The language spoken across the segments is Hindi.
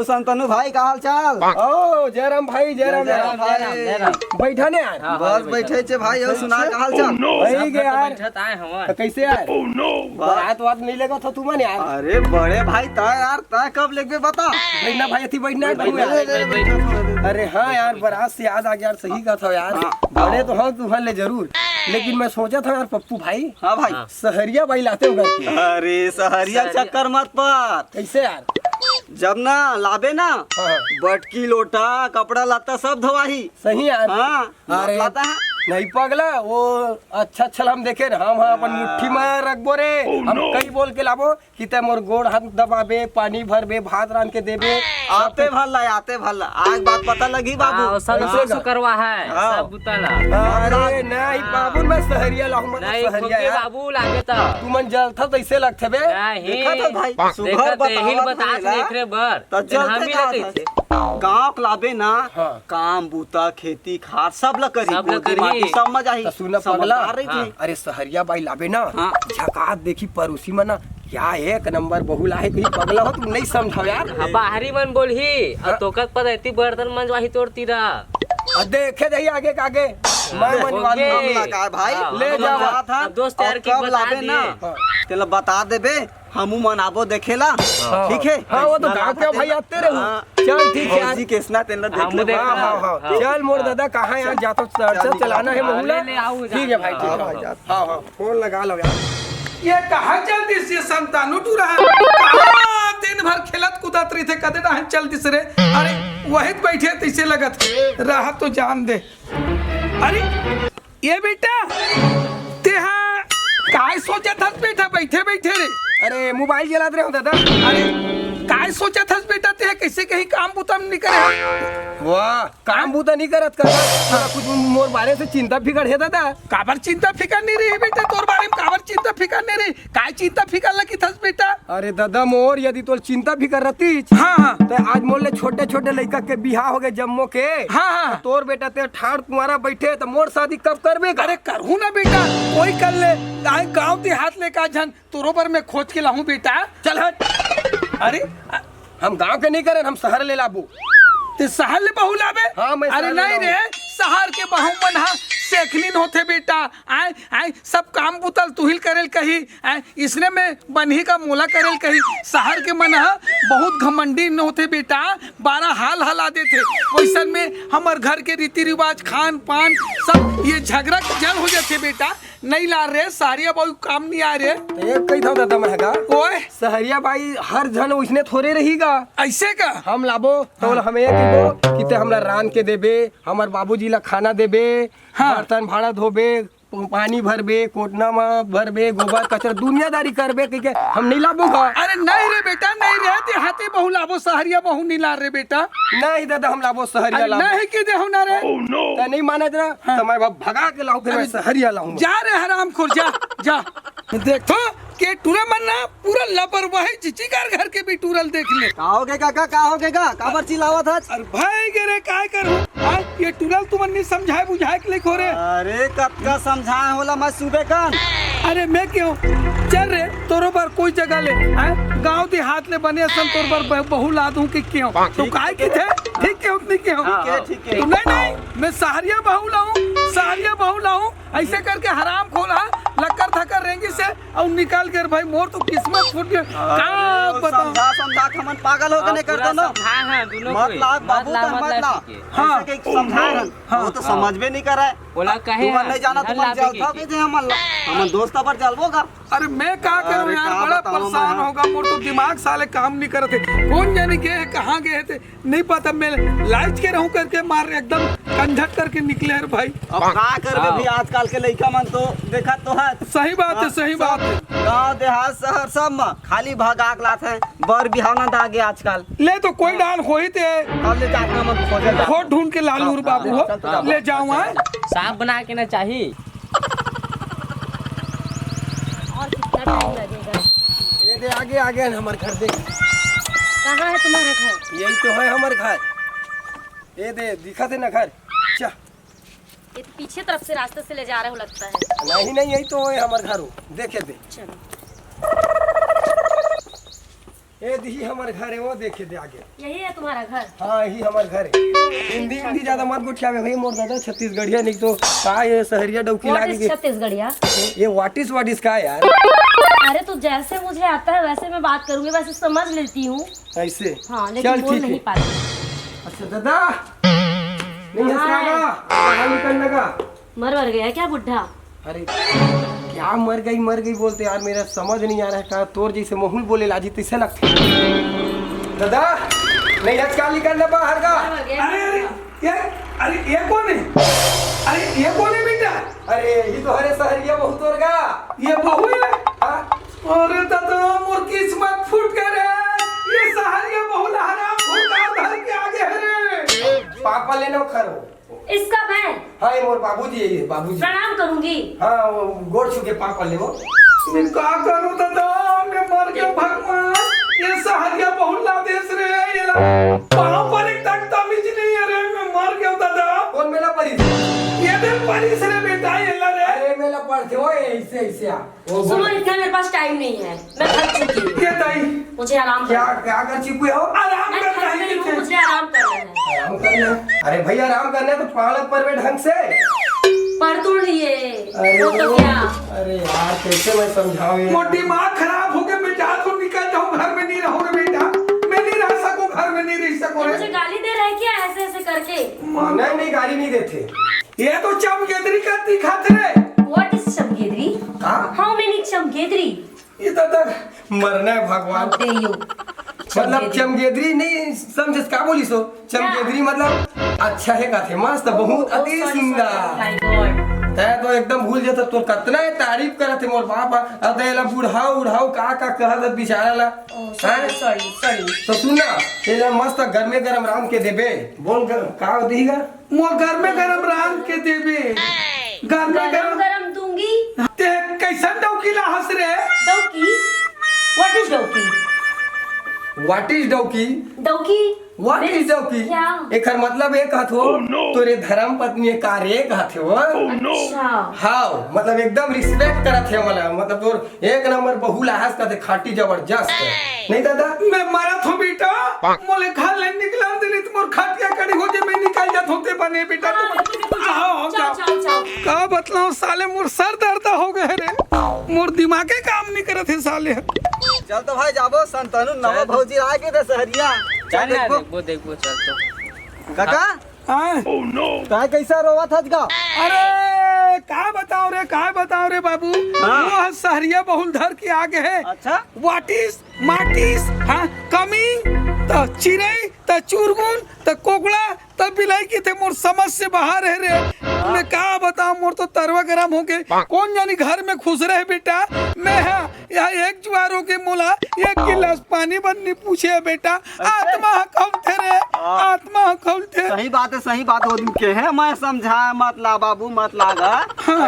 संतनु भाई का हाल चाल? ओ जयराम भाई, जयराम भाई बैठा ने यार। बस बैठे छे भाई। ओ सुना का हाल चाल? वही के यार बैठत आए हम। तो कैसे यार? बात बात नहीं लेगा था तुमन यार। अरे बड़े भाई तय यार, तय कब लेके बता। बैठना भाई, अथी बैठना है तू यार। अरे हाँ यार, बारात से याद आ गया यार। सही कहा था यार, बड़े तो हाँ तुम्हारे जरूर, लेकिन मैं सोचा था यार पप्पू भाई, हाँ भाई, सहरिया भाई लाते हो घर पे। अरे सहरिया चक्कर मत पर। कैसे यार? जब ना लाबे ना हाँ। बटकी लोटा कपड़ा लत्ता सब धोवाही। सही यार। हाँ अरे लाता है। नहीं पगला वो अच्छा हम देखे ना, हम अपन मुट्ठी में रखबो रे। हम कई बोल के लाबो कि ते मोर गोड़ हाथ दबाबे, पानी भरबे, भात रान के देबे। आते भल्ला आते भल्ला आज बात पता लगी बाबू। सब करवा है हाँ। सब बुताला। अरे नहीं बाबू, मैं सहरिया लाऊंगा। नहीं सहरिया यार बाबू लागे तो तू मन जलता तैसे लगथे बे। नहीं देखा था भाई, सुबह देखत हिल बतावत बता रहेला। देख रे बर तो हम ही चलते लगै छे। गाँव लाबे ना हाँ। काम बूता खेती खार सब ल करी, सब ल गोदी करी। माटी सब मजा ही। तो सुना पगला, समझदार रही थी। अरे सहरिया बाई लाबे ना, हाँ। झकात देखी पड़ोसी में ना क्या एक नंबर बहु लाहे। कहीं पगला हो तुम नहीं समझाओ यार। बाहरी मन बोलही और तोकत पता इतनी बर्तन मंजवाही तोड़ती रहा। देखे जाइए आगे का आगे, मैं मनवान ओके। मामला का है भाई। हाँ, ले हम जाओ। जा था अब दोस्त यार और की कब बता लाबे दिए। ना हाँ। तेला बता देबे, हमू मनाबो देखेला। ठीक है। हाँ वो तो गाँव के भाई आते रहो। चल ठीक है यार। जी केसना तेला देख हमू ले। देख हाँ हाँ हाँ हाँ। चल मोर दादा कहाँ यार जातो चर्चा चलाना है बहुला। ले आओ, ठीक है भाई, ठीक है भाई। हाँ हाँ फोन लगा लो यार। ये कहा जल्दी से संतानु टू रहा कहाँ दिन भर खेलत कूदत रही थे, कदे रहा चल दिस रे। अरे वही बैठे तैसे लगत रहा तो जान दे। अरे ये बेटा तेहा काय सोचा था बेटा बैठे बैठे रे? अरे मोबाइल चलाते रहो दादा। अरे काय सोचा था बेटा तेहा कैसे कहीं काम बुतम नहीं करे? वाह काम बूता नहीं करत कर कुछ मोर बारे से चिंता फिकर है दादा। काबर चिंता फिकर नहीं रही बेटा तोर बारे में? काबर चिंता फिकर नहीं रही? काय चिंता फिकर लगी थस बेटा? अरे दादा मोर यदि तोर चिंता फिकर रहती हाँ हाँ तो आज मोर ले छोटे छोटे लड़का के बिहार हो गए जम्मो के। हाँ हाँ तोर बेटा ते ठाड़ कुंवारा बैठे तो मोर शादी कब करबे? अरे करहू ना बेटा, कोई कर ले। आए गाँव देहात ले का झन तोरोबर में खोज के लाहूं बेटा। चल हट। अरे हम गांव के नहीं करे, हम शहर ले लाबू। ते शहर ले बहू लाबे? हाँ, मैं अरे शहर ले नहीं रे, शहर के बहू मन हा सेखलिन होते बेटा। आए आए सब काम बुतल तुहिल करेल कही, आए इसने में बन्ही का मोला करेल कही। शहर के मन हा बहुत घमंडी न होते बेटा, 12 हाल हला देते। वैसन में हमार घर के रीति रिवाज खान पान सब ये झगड़ा जल हो जाते बेटा। नहीं ला रहे सारिया बहु काम नहीं आ रहे। एक कही था दादा महंगा ओए सहरिया बाई हर जन उसने थोड़े रहीगा। ऐसे का हम लाबो तो हमें एक दो कि ते हमरा रान के देबे, हमार बाबूजी ला खाना देबे, हाँ। बर्तन भाड़ा धोबे, पानी भरबे, कोटना में भरबे, गोबर कचरा दुनियादारी करबे कि हम नहीं लाबो का। अरे नहीं रे बेटा नहीं रे, देहाती बहु लाबो सहरिया बहु नहीं ला रे बेटा। नहीं दादा हम लाबो सहरिया अरे लाबो। नहीं के देहु ना रे। ते नहीं माने ना तो मैं भगा के लाऊं, फिर मैं सहरिया लाऊं। जा रे हराम खोर जा जा। देखो के टूरा मन्ना पूरा लापरवाही चिचिकार घर के भी टूरल देख ले। का हो गए काका, का हो गए का काबर चिल्लावा था? अरे भाई गे रे काय करूं? हां ये टूरल तुमन नहीं समझाए बुझाए के लेखो रे। अरे कतका समझाए होला मैं सुबह कान। अरे मैं क्यों चल रे तोरो पर कोई जगह ले गांव देहात ले बने सन तोर पर बहु ला दूं कि क्यों? तो काय की थे ठीक क्यों नहीं क्यों? ठीक है। नहीं नहीं मैं सहरिया बहु लाऊं, सहरिया बहु लाऊं ऐसे करके हराम खोला लक्कर थकर रेंगी से और निकाल कर भाई मोर तो किस्मत फूट गया। का बताऊं? समझा समझा के मन पागल हो गए नहीं करतो ना। हाँ हाँ दोनों मत कोई ला बाबू ला, तो मत ला। हाँ। हाँ समझाए हन वो तो समझ में नहीं कर रहा है। बोला कहे तुम नहीं जाना, तुम जलता भी थे हम दोस्त पर जलबो का। अरे मैं क्या करूं अरे यार, का बड़ा बताऊं परेशान मैं? होगा मोर तो दिमाग साले काम नहीं करते। कौन जाने गए हैं कहाँ गए थे नहीं पता। मैं लाइट के रहूं करके मार एकदम कंझट करके निकले यार भाई। अब का करबे भी आजकल के लइका मन तो देखा तो है। सही बात है सही बात है। गांव देहात शहर सब में खाली भगाक लात है, बर बिहाव ना दागे आजकल। ले तो कोई डाल हो ही थे अब ले जाके मन खोजे जा। खोट ढूंढ के लालूर बाबू हो चल तो जा। ले जाऊँ है। साफ बना के ना चाहिए। और कितना टाइम लगेगा? ये दे आगे आगे हमार घर देख, कहाँ है तुम्हारा घर? यही तो है हमार घर। ये दे दिखा थे ना घर। चा ये तो पीछे तरफ से रास्ते से ले जा रहे हो लगता है। नहीं नहीं यही तो है हमार घर हो, देखे दे। चलो ये दी हमारे घर है, वो देखे दे आगे। यही है तुम्हारा घर? हाँ यही हमारे घर है। हिंदी हिंदी ज्यादा मत गुठियावे भाई, मोर दादा छत्तीसगढ़िया नहीं तो का ये शहरिया डौकी What लागे is छत्तीसगढ़िया? ये वाट इज का यार। अरे तो जैसे मुझे आता है वैसे मैं बात करूंगी, वैसे समझ लेती हूँ। ऐसे हाँ लेकिन चल बोल ठीक नहीं है। पाती। अच्छा दादा नहीं हंसना बाहर निकलने का। मर गया क्या बुढ़ा? अरे क्या मर गई बोलते यार, मेरा समझ नहीं आ रहा है। कहा तोर जैसे मोहुल बोले लाजी तैसे लगते। दादा नहीं हंस निकलना बाहर का। मर गया। अरे ये कौन है? अरे ये कौन है बेटा? अरे ये तो हरे शहरिया बहुत तोर का। ये बहू है? हाँ? अरे दादा मोर किस्मत फूट गए रे। ये सहारिया बहू हराम फूटा धर के आगे है रे। पापा लेना खरो। इसका मैं हाँ ये मोर बाबूजी है, ये बाबूजी। प्रणाम करूंगी। हाँ वो गोड़ छू के पापा ले वो। मैं क्या करूं दादा, मैं मर गया भगवान। ये सहारिया बहू ला देश रे, ये ला पाँव पर एक तक तमीज नहीं है रे। मैं मर गया दादा। कौन मेला परी? ये दिल परिस रे बेटा, ये ला रे। अरे मेला पढ़ते हो ऐसे ऐसे आ। वो बोल। सुनो इतना मेरे पास टाइम नहीं है, मैं थक चुकी हूँ। ये ताई मुझे आराम क्या करना क्या कर चुके हो? आराम है। मैं करना थक है गई हूँ, किसे? मुझे आराम करना है। आराम करना। अरे भैया आराम करना है तो पालक पर वे ढंग से। पर तोड़ लिए अरे वो तो क्या? अरे यार कैसे मैं समझाऊं ये? मोर दिमाग खराब हो गया। मैं जा तो निकल जाऊं, घर में नहीं रहूंगा बेटा। मैं नहीं रह सकूं, घर में नहीं रह सकूं ये रे। मुझे गाली दे रहा है क्या ऐसे ऐसे करके? नहीं गाली नहीं देते। ये तो चमगेदरी का दिखाते रे। What is चमगेदरी? हाँ? How many चमगेदरी? ये तो मरना है भगवान। How dare you? मतलब चमगेदरी नहीं समझ क्या बोली सो? चमगेदरी मतलब अच्छा है का थे, मस्त बहुत Oh, अति sorry, सुंदर। sorry. My God. तै तो एकदम भूल जाता तो कितना है तारीफ करत थे मोर बाप। अब तेला बुढ़ाऊ का कहत बेचारा ला। Oh, sorry, sorry, sorry. तो सुनना ये मस्त गर्मे गरम राम के देबे बोल का देगा। मोर घर में गरम राम के देवे। घर में गरम गरम गरम दूंगी। ते कैसन डौकीला हंस रे। डौकी? What is डौकी? व्हाट इज डौकी? डौकी? व्हाट इज डौकी? क्या? एकर मतलब एक कहत हो तोरे धर्म पत्नी कार्य कहत हो। अच्छा। हाँ मतलब एकदम रिस्पेक्ट करत है मला, मतलब तोर एक नंबर बहू लाहस का खाटी जबरदस्त नहीं दादा। मैं मरत हो बेटा। मोले घर ले निकला दिली तो मोर खटिया कड़ी हो जे मैं निकल जात होते बने बेटा। तुम आओ चाओ चाओ चाओ। का बतलाओ साले मोर सर दर्द हो गए रे। मोर दिमागे काम नहीं करत है साले। चल तो भाई जाबो संतनु नवा भौजी आ के सहरिया। चल ना देखो देखो चल तो। काका हाँ? का कैसा रोवा था का? अरे का बताओ रे बाबू। हाँ। वो सहरिया बहुल धर के आगे है। अच्छा व्हाट इज माटिस हाँ कमिंग त चिड़ै त चुरमुन त कोकड़ा त बिलाई की थे मोर समझ से बाहर है रे। मैं का बताऊं मोर तो तरवा गरम हो गए। कौन जानी घर में खुश रहे बेटा। मैं हाँ यहाँ एक जुआरों के मोला एक गिलास पानी बननी पूछे बेटा। आत्मा कौन थे रे, आत्मा कौन थे। सही बात वो के है। मैं समझाया मत ला बाबू मत लागा।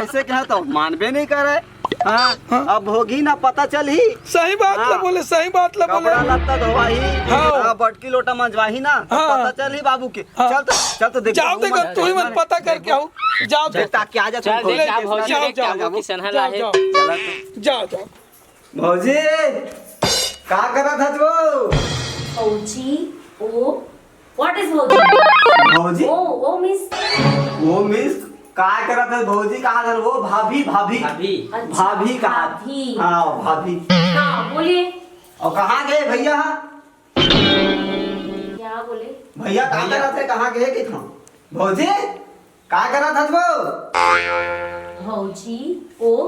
ऐसे कहे तो मानबे नहीं करे। हाँ अब होगी ना पता चल ही। सही बात ला बोले, सही बात ला बोले। कपड़ा लत्ता धोवाही हाँ। बटकी लोटा मंजवाही ना तो हाँ। पता चल ही बाबू के। हाँ। चल तो देख जाओ देखो तू ही मत पता करके आओ। जाओ बेटा क्या जा चल देख क्या भौजी जाओ, देख क्या जाओ, वो किसन है जाओ, लाहे। जाओ। चला तो। जाओ भौजी का करा था वो? भौजी? ओ व्हाट इज भौजी? भौजी ओ मिस। वो मिस का करा था भौजी कहा था वो? भाभी भाभी भाभी कहा। भाभी। हाँ भाभी। हाँ बोलिए। और कहाँ गए भैया? क्या बोले? भैया कहाँ करा थे कहाँ गए कि था? भौजी का करा था वो? भौजी? ओ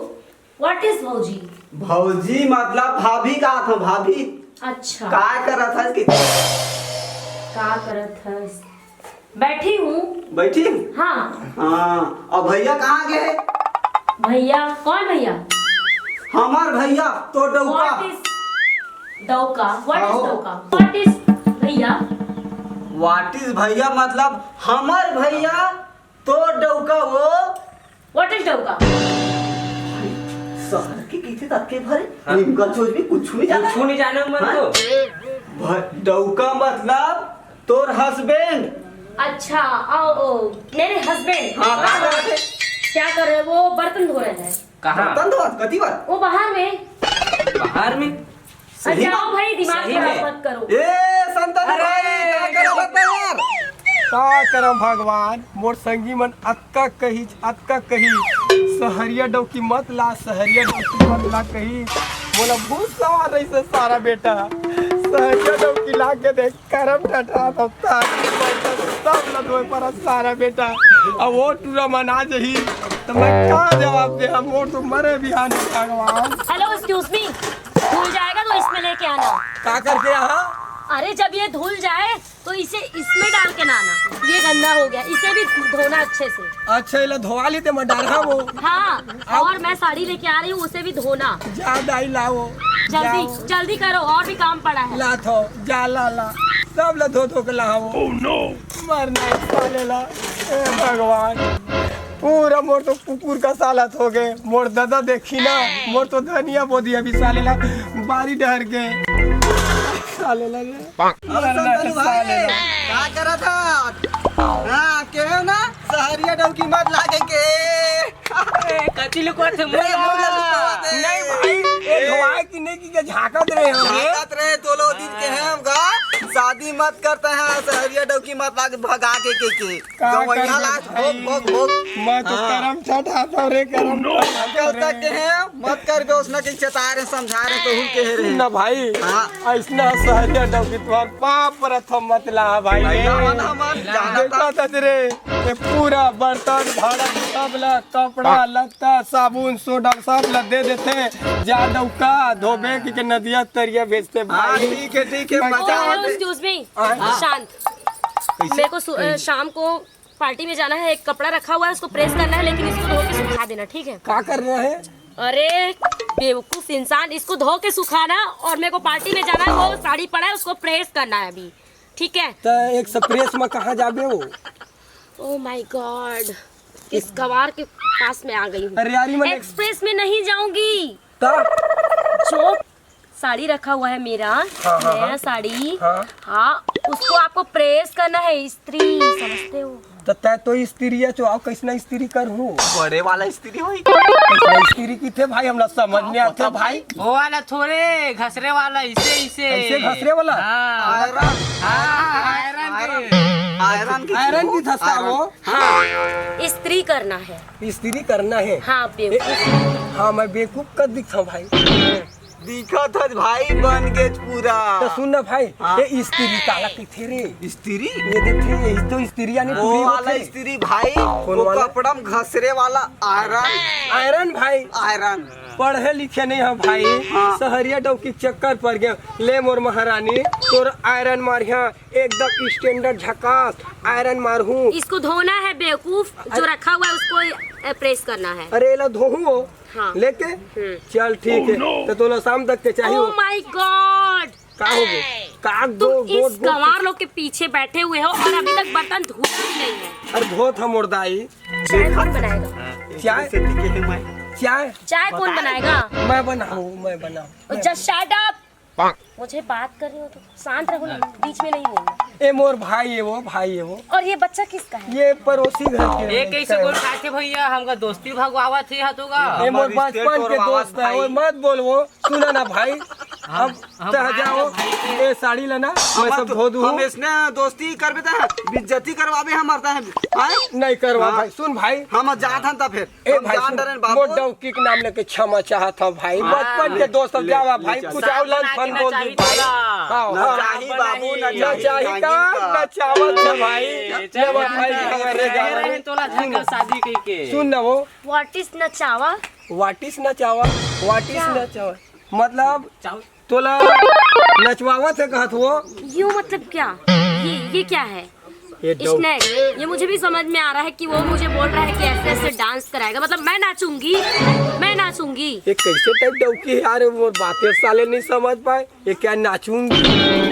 व्हाट इज भौजी? भौजी मतलब भाभी कहा था भाभी। अच्छा का करा था इसकी? का करत है? बैठी हूँ। बैठी? हाँ। हाँ और भैया कहाँ गए? भैया? कौन भैया? हमार भैया तो डौका। व्हाट इज डौका? व्हाट इज हाँ। डौका? व्हाट इज भैया? व्हाट इज भैया मतलब हमार भैया तो डौका वो। व्हाट इज डौका? शहर के किथे तक के भरे इनका चोज भी कुछ नहीं जाना। कुछ नहीं जाने मन तो। डौका मतलब तोर हस्बैंड। अच्छा ओ मेरे हस्बैंड। हाँ क्या कर रहे थे? क्या कर रहे? वो बर्तन धो रहे हैं। कहाँ? बर्तन धोत कती बार? वो बाहर में। बाहर में? जाओ भाई, दिमाग सही खराब में। मत करो। ए संतन भाई का करो बता यार। का करम भगवान, मोर संगी मन अक्का कही सहरिया डौकी मत ला, सहरिया डौकी मत ला कही। बोला भूत सवार रही से सारा बेटा, सहरिया डौकी ला के देख करम टटा तो सब लदोए पर सारा बेटा। अब वो टूरा मना जही तो मैं क्या जवाब दे, हम मोर तो मरे बिहान भगवान। हेलो, एक्सक्यूज मी, धुल जाएगा तो इसमें लेके आना। का करके यहाँ अरे जब ये धुल जाए तो इसे इसमें डाल के नहाना। ये गंदा हो गया, इसे भी धोना अच्छे से। अच्छा इला धोवा लेते मैं डर वो हाँ, और मैं साड़ी लेके आ रही हूँ, उसे भी धोना। ज्यादा ही लाओ, जल्दी जल्दी करो, और भी काम पड़ा है। ला थो जा ला सब ला धो के लाओ। मरना साले ला, ए भगवान पूरा मोर तो कुकुर का सालत हो गए। मोर दादा देखी ना, मोर तो धनिया बोदी अभी साले ला बारी डर गए साले ला रे। संतन भाई का करा था? हां केहू ना सहरिया डौकी मत लागे के। कथी लुकवा थे ए, मोला लुकावत है। नहीं भाई ये धोआए की नहीं की झाकत रहे हो रे। झाकत रहे तो लो दिन के हैं हम का शादी मत करते हैं, सहरिया डौकी मत लागे भगा के का गवैया करबे लाज भाई? भोग भोग मैं तो करम छठाता रे करम कल तक के हैं मत कर बे उसने के चता रहे समझा रहे तो हुल के रहे ना भाई हाँ। ऐसना सहरिया डौकी तुम्हार पाप प्रथम मत ला भाई रे। हमन जाना देखा था रे ये पूरा बर्तन भाड़ा सब ला कपड़ा लत्ता साबुन सोडा सब ला दे देते जादव का धोबे की नदिया तरिया बेचते हाँ भाई। ठीक है मैं मजा हेलो, आवे। एक्सक्यूज मी, हाँ। शांत। मेरे को शाम को पार्टी में जाना है, एक कपड़ा रखा हुआ है उसको प्रेस करना है, लेकिन इसको धो के सुखा देना, ठीक है? क्या कर रहे हैं? अरे बेवकूफ इंसान, इसको धो के सुखाना, और मेरे को पार्टी में जाना है, वो साड़ी पड़ा है उसको प्रेस करना है अभी, ठीक है? तो एक स्प्रेस में कहाँ जाबे हो? ओह माय गॉड, इस गवार के पास में आ गई हूँ। अरे यारी मैंने एक्सप्रेस में नहीं जाऊंगी। ता जो साड़ी रखा हुआ है मेरा, हाँ, नया साड़ी, हाँ। हाँ, उसको आपको प्रेस करना है, इस्त्री, समझते हो? तो तै तो स्त्री चो आओ कैसना स्त्री कर हूँ बड़े वाला स्त्री होई कैसना स्त्री की थे भाई हमरा समझ में आते भाई। वो वाला थोड़े घसरे वाला, इसे ऐसे घसरे वाला आयरन आयरन की धसा वो हाँ, इस्त्री करना है। स्त्री करना है। हाँ बेवकूफ। हाँ मैं बेवकूफ कर दिखता भाई। दिखा था भाई बन गए पूरा। तो सुन ना भाई हाँ। ये स्त्री काला की थे रे स्त्री ये देखे यही तो स्त्री यानी वो टूरी वाला होते। स्त्री भाई कौन वो वाला? कपड़ा में घसरे वाला आयरन आयरन भाई आयरन पढ़े लिखे नहीं है भाई। हाँ। सहरिया डौकी चक्कर पड़ गया ले मोर महारानी तोर आयरन मारिया एकदम स्टैंडर्ड झकास आयरन मारहूँ। इसको धोना है बेवकूफ, जो रखा हुआ है उसको प्रेस करना है। अरे ला धोहू हाँ। लेके चल ठीक है तो तोला शाम तक के चाहिए। ओह माय गॉड, का हो गए काग दो तुम गोद इस गोद गंवार लोग के पीछे बैठे हुए हो और अभी तक बर्तन धुले ही नहीं है। अरे धोत हम मुर्दाई चाय कौन बनाएगा? चाय से टिके हैं मैं चाय चाय कौन बनाएगा? मैं बनाऊँ जस्ट शट अप। मुझे बात कर रही हो तो शांत रहो ना, बीच में नहीं बोलना। ए मोर भाई है वो भाई है वो और ये बच्चा किसका है? ये पड़ोसी घर के ये कैसे बोल खाते भैया, हमका दोस्ती भगवावा थे हाथोगा। ए मोर हमारी बचपन के स्टेट और दोस्त है आवाज वो मत बोल वो सुना ना भाई अब हम तह भाई जाओ भाई के- ये साड़ी लेना मैं सब धो दूँ हम इसने दोस्ती कर बेता है बेइज्जती करवावे हम मरता है आए? नहीं करवा हाँ। भाई सुन भाई हम जात हन ता फिर ए हम भाई जान सुन, डरे मोर बाबू डौकी के नाम लेके क्षमा चाहता भाई बचपन के दोस्त सब जावा भाई कुछ साथ औलन बना फन के बोल नचावी दी भाई तोला। हाँ, न हाँ। चाही बाबू न ना चाही का ना चावत है भाई चल भाई हमारे रहे गाँव तोला झंगल शादी कई के। सुन ना वो व्हाट इज नचावा? वाटिस ना चावा वाटिस ना चावा मतलब चाहो तोला नचवावत है कहत वो यूँ मतलब क्या? ये क्या है? ये स्नैक। ये मुझे भी समझ में आ रहा है कि वो मुझे बोल रहा है कि ऐसे ऐसे डांस कराएगा, मतलब मैं नाचूंगी। ये कैसे टाइप डौकी है यार वो बातें साले नहीं समझ पाए ये क्या नाचूंगी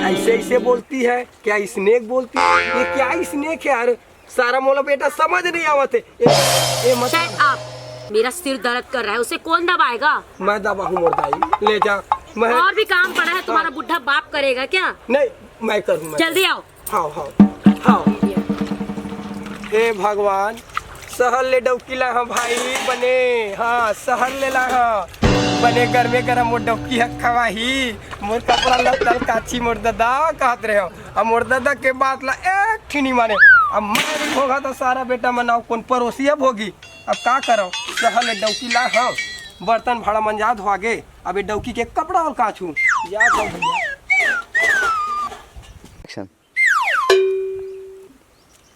ऐसे ऐसे बोलती है क्या स्नेक बोलती है ये क्या स्नेक है यार सारा मोला बेटा समझ नहीं आवत है ये Shut मतलब up! मेरा सिर दर्द कर रहा है, उसे कौन दबाएगा? मैं दबा हूँ मोरदाई ले जा मैं और भी काम पड़ा है, तुम्हारा बुढ़ा बाप करेगा क्या? नहीं मैं करूँ मैं जल्दी आओ। हाँ हाँ हाँ हे भगवान सहर ले डौकी ला हाँ भाई बने हाँ सहर ले ला हाँ बने गरमे गरम मोर डौकी हक्का ही मोर कपड़ा लत्तल काची मोर दादा कहत रहे हो अब मोर दादा के बात ला एक ठिनी माने अब मैं होगा तो सारा बेटा मनाओ कौन पड़ोसी अब होगी अब का करो सहल डौकी ला हाँ बर्तन भाड़ा मंजा धोगे अब ये डौकी के कपड़ा और का छू याद हो भैया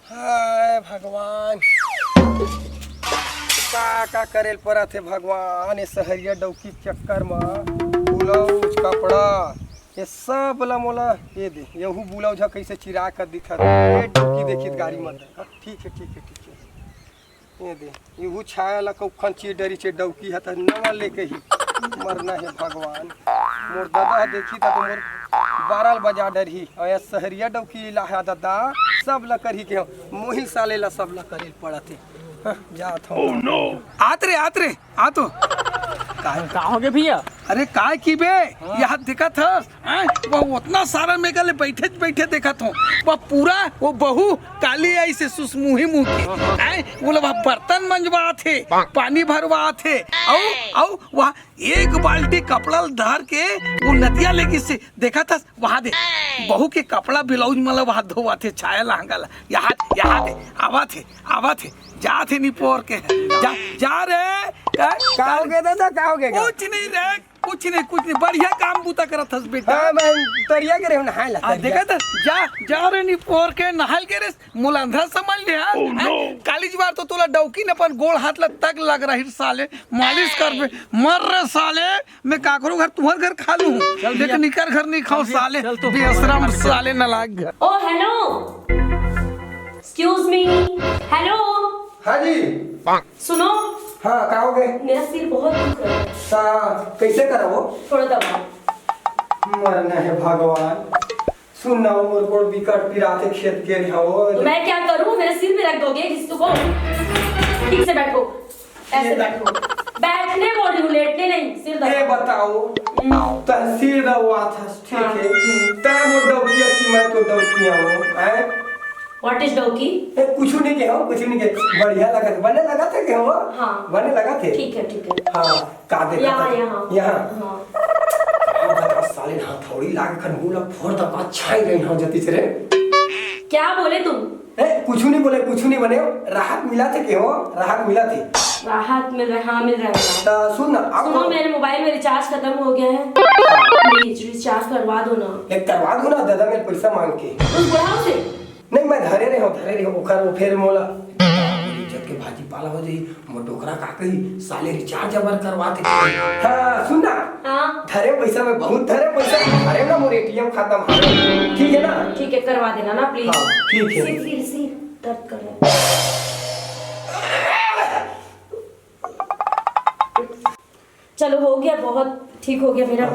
हाय भगवान का करेल पड़ा थे भगवान ये सहरिया डौकी चक्कर में ब्लाउज कपड़ा ये सब ला मोला ये दे यहू ब्लाउज कैसे चिरा कर दिखा ये डौकी देखित गाड़ी मत ठीक है ठीक है ठीक है ये दे यहू छाया ला कौन चीज डरी चे डौकी है तो नवा लेके ही मरना है भगवान मोर दादा देखी था तो मोर 12 बजा डरही और ये सहरिया डौकी ला है दादा सब ला करही के मोही साले ला सब ला करेल पड़ा थे जात हो आत रे आ तो का हो गए भैया? अरे काय की बे यहाँ देखत ह वो उतना सारा मेघले बैठे देखत हो वो पूरा वो बहू काली ऐसे सुसमुही मुंह की बोले वहाँ बर्तन मंजवा थे पानी भरवा थे औ वहाँ एक बाल्टी कपड़ा धर के वो नदिया लेके से देखा था वहाँ दे बहू के कपड़ा ब्लाउज मतलब वहाँ धोवा थे छाया लहंगा यहाँ दे आवा थे जा थे निपोर के जा रे का हो गया दादा का हो गया कुछ नहीं बढ़िया काम बूता करत हस बेटा मैं तरिया के रे नहाय ला देखा था जा रे निपोर के नहाल के रे मुलंधा समझ ले कालीज बार तो तोला डौकी ने अपन गोड़ हाथ ला तक लग रही साले मालिश कर बे मर रे साले मैं का करूं घर तुम्हार घर खा लूं लेकिन निकर घर नहीं खाओ साले बेशरम साले न लाग गया ओ हेलो एक्सक्यूज मी हेलो हाँ जी सुनो हाँ का हो गए मेरा सिर बहुत दुख रहा है कैसे करा वो थोड़ा दबाओ मरना है भगवान सुन ना मोर को बिकट पिराते खेत के हो तो मैं क्या करूं मेरे सिर पे रख दोगे किसी को ठीक से बैठो ऐसे बैठो बैठने बोल रही हूँ लेटने नहीं सिर ये दबाओ बताओ तहसील हुआ था ठीक है तय वो डौकिया की मैं तो डौकिया हूँ हैं व्हाट इज डौकी कुछ नहीं के हो कुछ नहीं के बढ़िया लगा बने लगा थे के हो हाँ बने लगा थे ठीक है हाँ का दे यहाँ बता साले हथौड़ी लाग खनगुला फोड़ द अच्छा ही नहीं हो जती रे क्या बोले तुम कुछ नहीं बोले कुछ नहीं बने राहत मिला थे के हो राहत मिला थी राहत मिल रहा हाँ मिल रहा है तो सुन ना सुनो मेरे मोबाइल में रिचार्ज खत्म हो गया है प्लीज रिचार्ज करवा दो ना एक करवा दो ना दादा मेरे पैसा मांग के उस बुढ़ाओ से नहीं मैं धरे रहे हो ओखर वो फिर मोला जब के भाजी पाला हो जाई मोटोकरा का कही साले रिचार्ज अबर करवाते हां सुन ना हां धरे पैसा में बहुत धरे पैसा धरे ना मोर एटीएम खाता में ठीक है ना ठीक है करवा देना ना प्लीज हाँ, ठीक है सिर दर्द कर रहा है चलो हो गया बहुत ठीक हो गया मेरा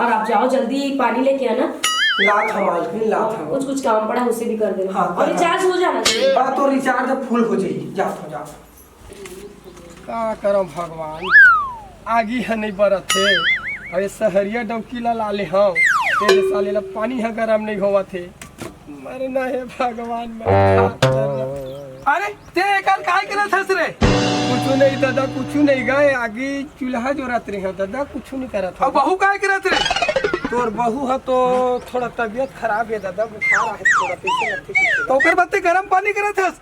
और आप जाओ जल्दी पानी लेके आना लात हमाल भी लात हम कुछ काम पड़ा है उसे भी कर देना हाँ, और रिचार्ज हो जाना चाहिए हां तो रिचार्ज फुल हो जाई जा का करो भगवान आगी है नहीं बरत थे अरे सहरिया डौकी ला लाले हम तेरे साले ला पानी है गरम नहीं होवा थे मरना है भगवान मैं अरे ते कल काय करत हस रे कुछ नहीं दादा कुछ नहीं गए आगे चूल्हा जो रात रहे दादा कुछ नहीं करा था अब बहू काय करत रे तोर बहू है तो थोड़ा तबीयत खराब है दादा बुखार है थोड़ा पैसे लगते तो ओकर बत्ते गरम पानी करत हस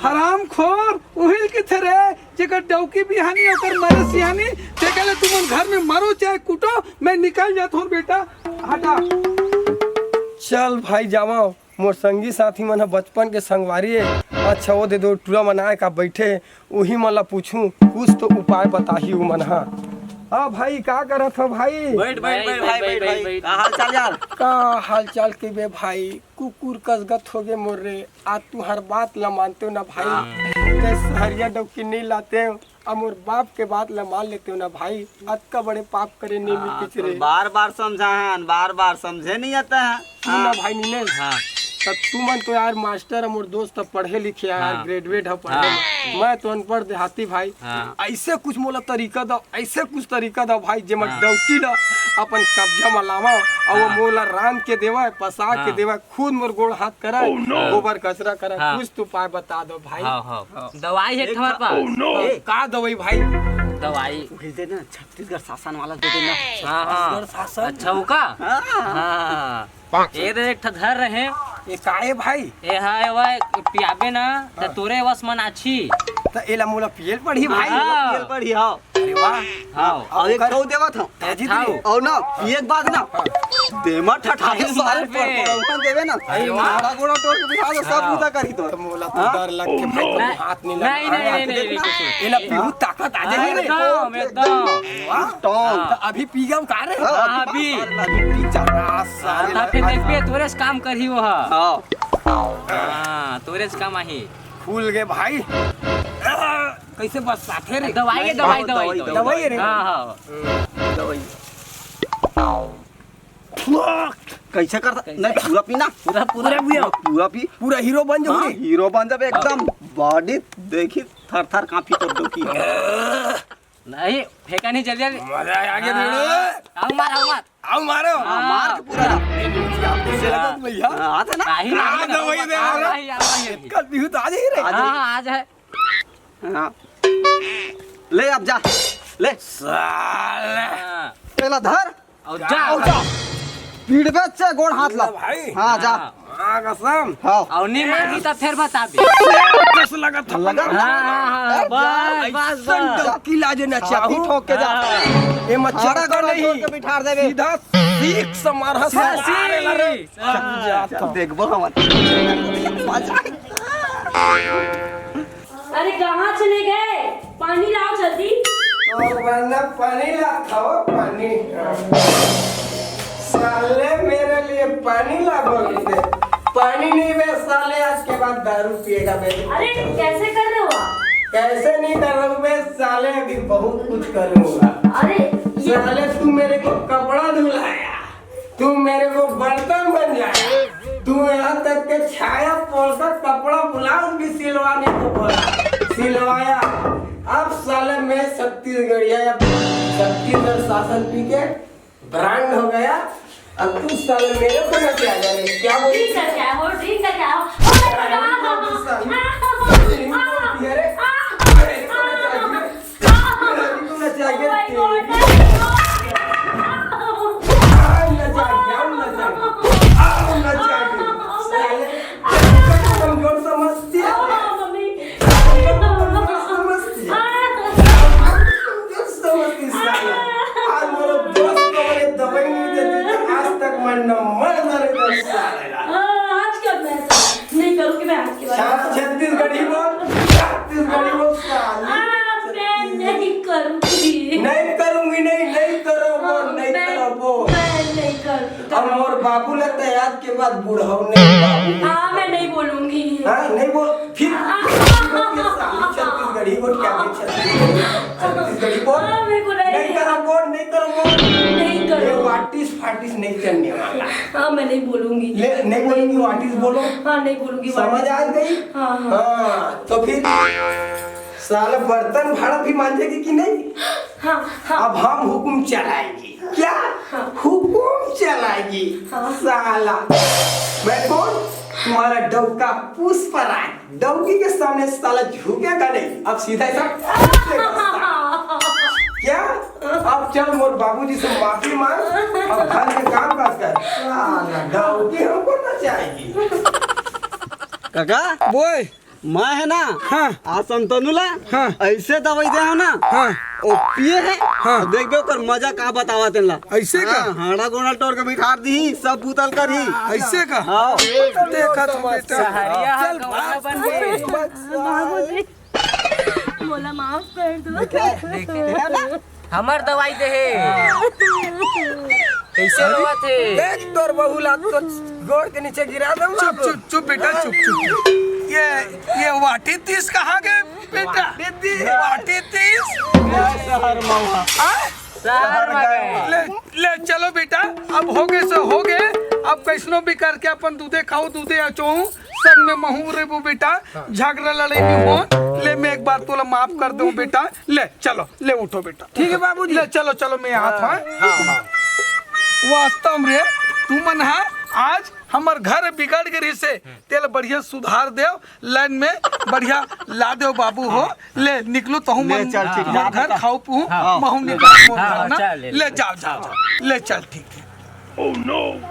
हराम खोर उहिल के थरे जेकर डौकी बिहानी ओकर मरे सिहानी ते कहले तुम घर में मरो चाहे कुटो मैं निकल जात हूं बेटा हटा चल भाई जावा मोर संगी साथी मन बचपन के संगवारी है अच्छा वो दे दो टूरा मनाए का बैठे वही मन ला पूछूं कुछ तो उपाय बताही उ मन हाँ भाई का करत हो भाई बैठ भाई का हाल चाल यार का हाल चाल के बे भाई कुकुर कसगत हो गए मोर रे आज तू हर बात ला मानते हो ना भाई ते सहरिया डौकी नहीं लाते हो अब मोर बाप के बात ला मान लेते हो ना भाई आज का बड़े पाप करे नहीं मिलते रे बार समझा है बार समझे नहीं आता है ना भाई नीलेश तब तू मन तो यार मास्टर मोर दोस्त पढ़े लिखे यार ग्रेजुएट है पढ़े मैं तो अनपढ़ देहाती भाई ऐसे कुछ मोला तरीका दो ऐसे कुछ तरीका दो भाई जे मत डौकी ला अपन कब्जा में लावा और वो मोला रान के देवा पसा के देवा खुद मोर गोड़ हाथ करा गोबर कचरा करा कुछ तो उपाय बता दो भाई दवाई है तुम्हारे पास का दवाई भाई दवाई वही दे ना, छत्तीसगढ़ शासन वाला दे देना। हाँ हाँ अच्छा वो का हाँ ये तो एक ठो धर रहे ये काहे भाई ये है वह पियाबे ना तो तोरे वस मन अच्छी तो एला मोला पियल पड़ी भाई हाँ। तेल पड़ी आओ। अरे वाह हाँ और एक खौ देवत हूँ। खाओ। और ना एक बात ना, देमा ठठाके अरे सारे मार पे। पर देवे ना, अरे वाह। मारा गोड़ा तोड़ के बिठा दो, सब पूजा करी तो। तो मोला तो डर लग के भाई नहीं, हाथ नहीं नहीं, लगा नहीं, नहीं, नहीं, नहीं, एला पीहू ताकत आ जाएगी रे एकदम एकदम वाह टॉम तो अभी पी गम का रे हाँ, अभी। पी जा ता फिर देखबे तोरे से काम करही वो हाँ हाँ तोरे से काम आही फूल गए भाई कैसे बस साथे रे दवाई दवाई रे हाँ हाँ कैसे करता नहीं, पूरा पीना, पूरा पूरा पी। पूरा हीरो बन जाओ हाँ, रे हीरो बन जाबे एकदम, बॉडी देखी थर थर कांपी कर दो की। नहीं फेंका नहीं जल्दी जल्दी मजा आ गया रे आओ मार आओ मारो हाँ। मार के पूरा आपसे लगा तो भैया आता ना। नहीं हाँ, दवाई दे रहा। कल पीहू तो आ जाएगी रे हाँ आज है हाँ। ले अब जा, ले साला हाँ, पहला धर, और जा पीड़ पे से गोड़ हाथ ला। भाई हाँ जा, हाँ कसम हाँ और नहीं मांगी तो फिर बता दे कस लगा था लगा। हाँ बस बस बस डबकी लाजे ना छाती चाहू ठोक के जा, ये मच्छर छड़ा का गोड़ा नहीं तोड़ के बिठा देबे। सीधा सीख समार देखबो हम मजा अरे कहाँ चले गए? पानी लाओ जल्दी। पानी ला खाओ पानी साले मेरे लिए पानी ला बोलते पानी नहीं बे साले आज के बाद दारू पिएगा मेरे अरे कैसे कर रहे हो आप? कैसे नहीं कर रहा हूँ मैं साले अभी बहुत कुछ करूँगा अरे ये साले तू मेरे को कपड़ा धुलाया तू मेरे को बर्तन बन जाए तू यहाँ तक के छाया पोलकर कपड़ा ब्लाउज भी सिलवाने को बोला सिलवाया अब साले मैं छत्तीसगढ़िया छत्तीसगढ़ शासन पी के ब्रांड हो गया अब तू साले मेरे को नचे आ जा रहे क्या बोली ड्रिंक करके आओ, ड्रिंक करके आओ। नहीं करूँगी मैं आज के बाद। छत्तीसगढ़ी बोल साले। नहीं करूँगी। नहीं करूंगी नहीं करो नहीं करो मैं नहीं करूँगी। अब मोर बाबू लगता है आज के बाद बूढ़ा नहीं बाबू हाँ मैं नहीं बोलूँगी। हाँ नहीं बोल फिर छत्तीसगढ़ी बोल क्या छत्तीसगढ़ी बोल हाँ, मेरे को नहीं करो बोल नहीं करो। ये वाटिस फाटिस नहीं करने वाला हाँ मैं नहीं बोलूँगी। नहीं बोलेंगी वाटिस बोलो हाँ नहीं बोलूँगी। समझ आ गई हाँ, हाँ तो फिर साला बर्तन भाड़ा भी मांझेगी कि नहीं हाँ हाँ अब हम हुकुम चलाएंगे क्या हुकुम चलाएंगी साला मैं कौन तुम्हारा डौका पुष्पराज डौकी के सामने साला झुकेगा नहीं अब सीधा ऐसा क्या अब चल मोर बाबूजी से माफी मांग अब घर में काम काज कर साला डौकी हमको नचाएगी काका बोय मैं है ना हाँ संतनुला हाँ ऐसे दवाई दे हो ना हाँ ओ पिए है हाँ। देखबे ओकर मजा का बतावा तेला ऐसे का हाड़ा गोड़ा तोड़ के बिठा दी सब पुतल कर ही ऐसे का हाँ देखा तो बेटा सहरिया चल गवाला बन गए बोला माफ कर दो। हमार दवाई दे है कैसे रोआ थे देख तोर बहुला तो गोड़ के नीचे गिरा दूंगा चुप चुप चुप बेटा चुप चुप ये वाटी तीस कहाँ गए बेटा वाटी तीस शहर मवा शहर में गए ले ले चलो बेटा अब हो गए सो हो गए अब कैसनो भी करके अपन दूधे खाओ दूधे अचोऊ संग में महू रे वो बेटा झगड़ा लड़ाई भी हो ले मैं एक बार तोला माफ कर दूं बेटा ले चलो ले उठो बेटा ठीक है बाबूजी ले चलो चलो मैं हाथ हाँ वास्तव रे तू मन हा आज हमार घर बिगड़ गई से तेल बढ़िया सुधार देव लाइन में बढ़िया ला देव बाबू हो ले निकलो तहु ले चल, ठीक है। घर खाओ पू हाँ। महू निकल हाँ, ना चल, ले ले जाओ ले चल ठीक है।